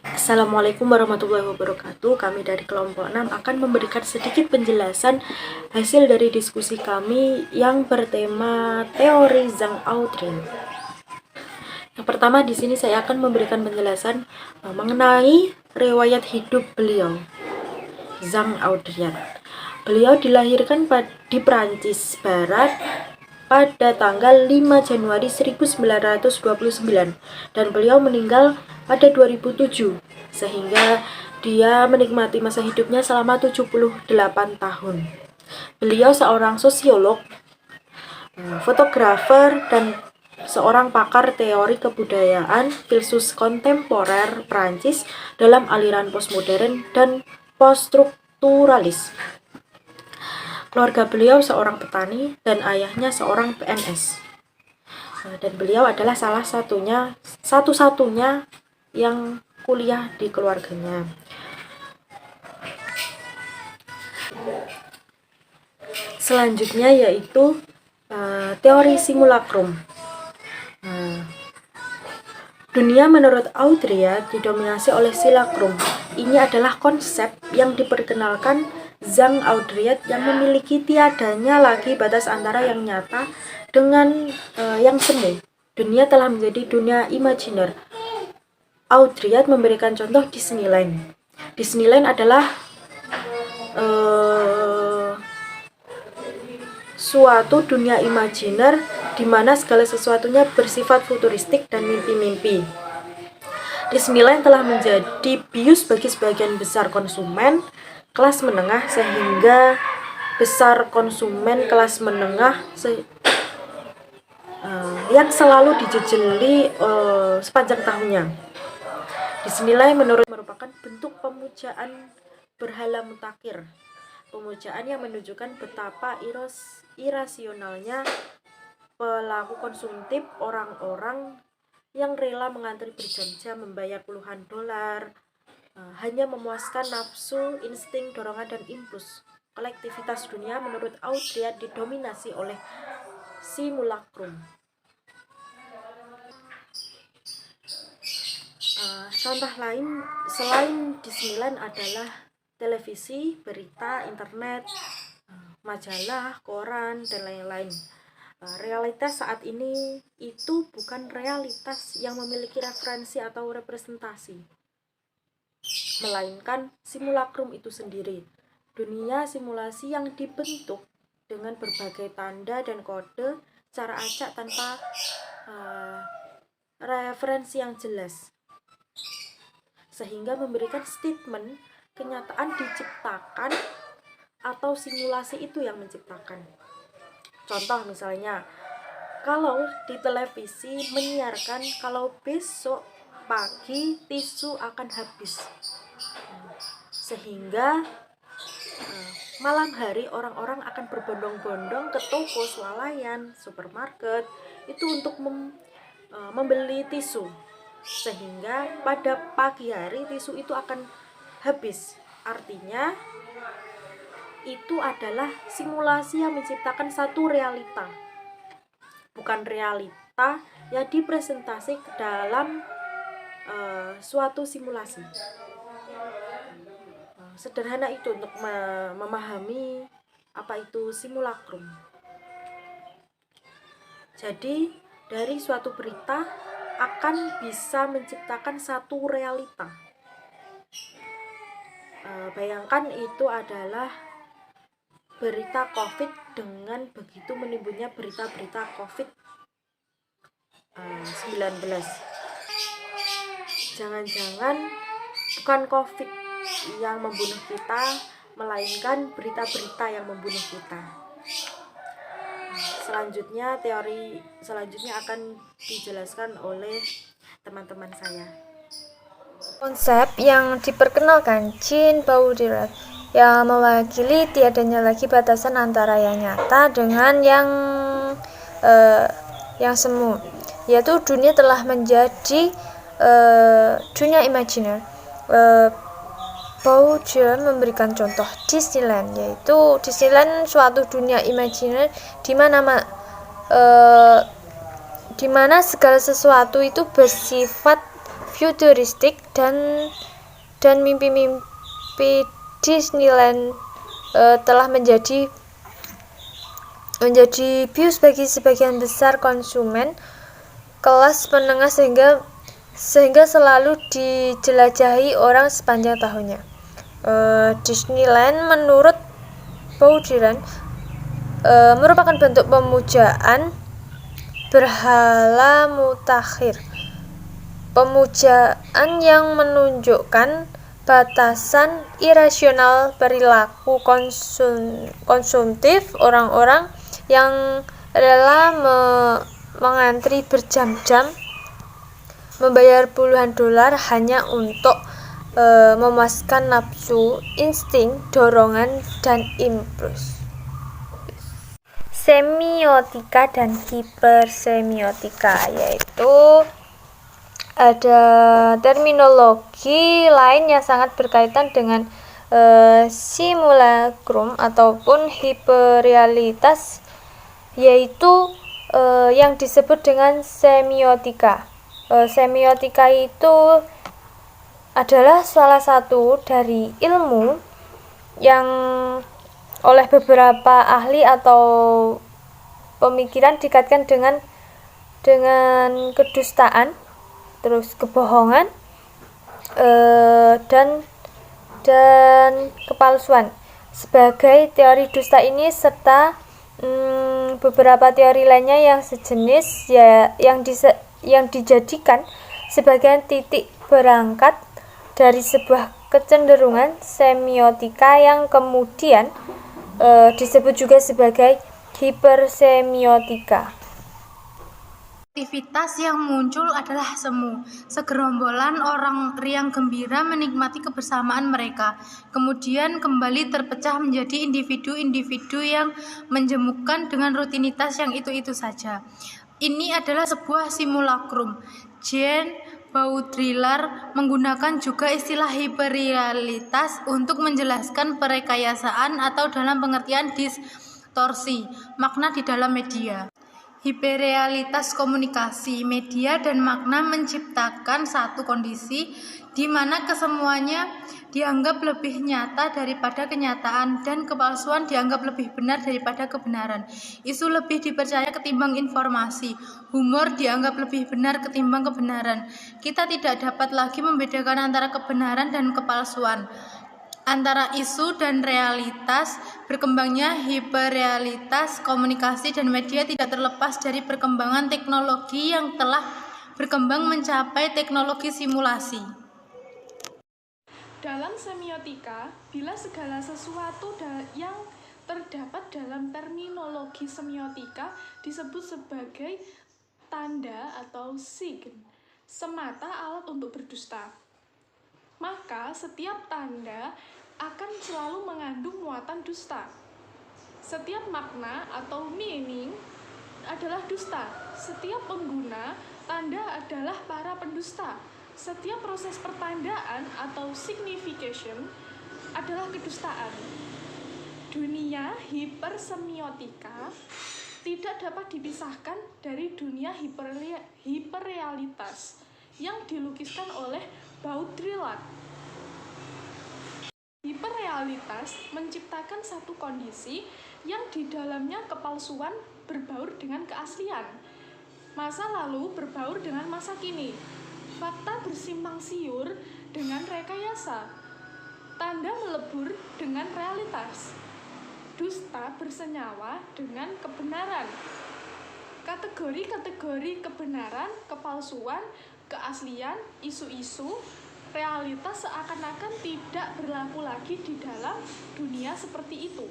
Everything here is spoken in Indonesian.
Assalamualaikum warahmatullahi wabarakatuh. Kami dari kelompok 6 akan memberikan sedikit penjelasan hasil dari diskusi kami yang bertema teori Zhang-Audrey. Yang pertama di sini saya akan memberikan penjelasan mengenai riwayat hidup beliau, Zhang-Audrey. Beliau dilahirkan di Prancis Barat pada tanggal 5 Januari 1929 dan beliau meninggal pada 2007, sehingga dia menikmati masa hidupnya selama 78 tahun. Beliau seorang sosiolog, fotografer, dan seorang pakar teori kebudayaan filsuf kontemporer Prancis dalam aliran postmodern dan poststrukturalis. Keluarga beliau seorang petani dan ayahnya seorang PNS. Dan beliau adalah satu-satunya yang kuliah di keluarganya. Selanjutnya yaitu teori simulacrum. Dunia menurut Audrey didominasi oleh simulacrum. Ini adalah konsep yang diperkenalkan Zhang-Audrey yang memiliki tiadanya lagi batas antara yang nyata dengan yang semu. Dunia telah menjadi dunia imajiner. Audrey memberikan contoh Disneyland. Disneyland adalah suatu dunia imajiner di mana segala sesuatunya bersifat futuristik dan mimpi-mimpi. Disneyland telah menjadi bius bagi sebagian besar konsumen kelas menengah, sehingga besar konsumen kelas menengah yang selalu dijejeli sepanjang tahunnya. Disneyland merupakan bentuk pemujaan berhala mutakhir, pemujaan yang menunjukkan betapa irasionalnya pelaku konsumtif orang-orang yang rela mengantri berjam-jam, membayar puluhan dolar hanya memuaskan nafsu, insting, dorongan, dan impuls. Kolektivitas dunia menurut Audrey didominasi oleh simulacrum. Contoh lain selain Disneyland adalah televisi, berita, internet, majalah, koran, dan lain-lain. Realitas saat ini itu bukan realitas yang memiliki referensi atau representasi, melainkan simulacrum itu sendiri, dunia simulasi yang dibentuk dengan berbagai tanda dan kode secara acak tanpa referensi yang jelas, sehingga memberikan statement kenyataan diciptakan atau simulasi itu yang menciptakan. Contoh misalnya, kalau di televisi menyiarkan kalau besok pagi tisu akan habis, sehingga malam hari orang-orang akan berbondong-bondong ke toko swalayan, supermarket itu untuk membeli tisu, sehingga pada pagi hari tisu itu akan habis. Artinya itu adalah simulasi yang menciptakan satu realita, bukan realita yang dipresentasi ke dalam suatu simulasi. Sederhana itu untuk memahami apa itu simulacrum. Jadi dari suatu berita akan bisa menciptakan satu realita. Bayangkan itu adalah berita COVID dengan begitu menimbulnya berita-berita COVID-19. Jangan-jangan bukan COVID yang membunuh kita, melainkan berita-berita yang membunuh kita. Teori selanjutnya akan dijelaskan oleh teman-teman saya. Konsep yang diperkenalkan Jean Baudrillard yang mewakili tiadanya lagi batasan antara yang nyata dengan yang semu, yaitu dunia telah menjadi dunia imajiner. Baudrillard memberikan contoh Disneyland, yaitu Disneyland suatu dunia imajiner di mana segala sesuatu itu bersifat futuristik dan mimpi-mimpi Disneyland telah menjadi bius bagi sebagian besar konsumen kelas menengah sehingga selalu dijelajahi orang sepanjang tahunnya. Disneyland menurut Baudrillard merupakan bentuk pemujaan berhala mutakhir, pemujaan yang menunjukkan batasan irasional perilaku konsumtif orang-orang yang rela mengantri berjam-jam, membayar puluhan dolar hanya untuk memuaskan nafsu, insting, dorongan, dan impuls. Semiotika dan hipersemiotika, yaitu ada terminologi lain yang sangat berkaitan dengan simulacrum ataupun hiperrealitas, yaitu yang disebut dengan semiotika. Semiotika itu adalah salah satu dari ilmu yang oleh beberapa ahli atau pemikiran dikaitkan dengan kedustaan, terus kebohongan, dan kepalsuan sebagai teori dusta ini, serta beberapa teori lainnya yang sejenis, ya, yang dijadikan sebagai titik berangkat dari sebuah kecenderungan semiotika yang kemudian disebut juga sebagai hipersemiotika. Aktivitas yang muncul adalah semu, segerombolan orang riang gembira menikmati kebersamaan mereka, kemudian kembali terpecah menjadi individu-individu yang menjemukkan dengan rutinitas yang itu-itu saja. Ini adalah sebuah simulacrum. Jean Baudrillard menggunakan juga istilah hiperrealitas untuk menjelaskan perekayasaan atau dalam pengertian distorsi makna di dalam media. Hiperrealitas komunikasi, media, dan makna menciptakan satu kondisi di mana kesemuanya dianggap lebih nyata daripada kenyataan dan kepalsuan dianggap lebih benar daripada kebenaran. Isu lebih dipercaya ketimbang informasi. Humor dianggap lebih benar ketimbang kebenaran. Kita tidak dapat lagi membedakan antara kebenaran dan kepalsuan, antara isu dan realitas. Berkembangnya hiperrealitas komunikasi dan media tidak terlepas dari perkembangan teknologi yang telah berkembang mencapai teknologi simulasi. Dalam semiotika, bila segala sesuatu yang terdapat dalam terminologi semiotika disebut sebagai tanda atau sign, semata alat untuk berdusta, maka setiap tanda akan selalu mengandung muatan dusta. Setiap makna atau meaning adalah dusta. Setiap pengguna tanda adalah para pendusta. Setiap proses pertandaan atau signification adalah kedustaan. Dunia hipersemiotika tidak dapat dipisahkan dari dunia hiperrealitas yang dilukiskan oleh Baudrillard. Hiperrealitas menciptakan satu kondisi yang di dalamnya kepalsuan berbaur dengan keaslian, masa lalu berbaur dengan masa kini, fakta bersimpang siur dengan rekayasa, tanda melebur dengan realitas, dusta bersenyawa dengan kebenaran. Kategori-kategori kebenaran, kepalsuan, keaslian, isu-isu, realitas seakan-akan tidak berlaku lagi di dalam dunia seperti itu.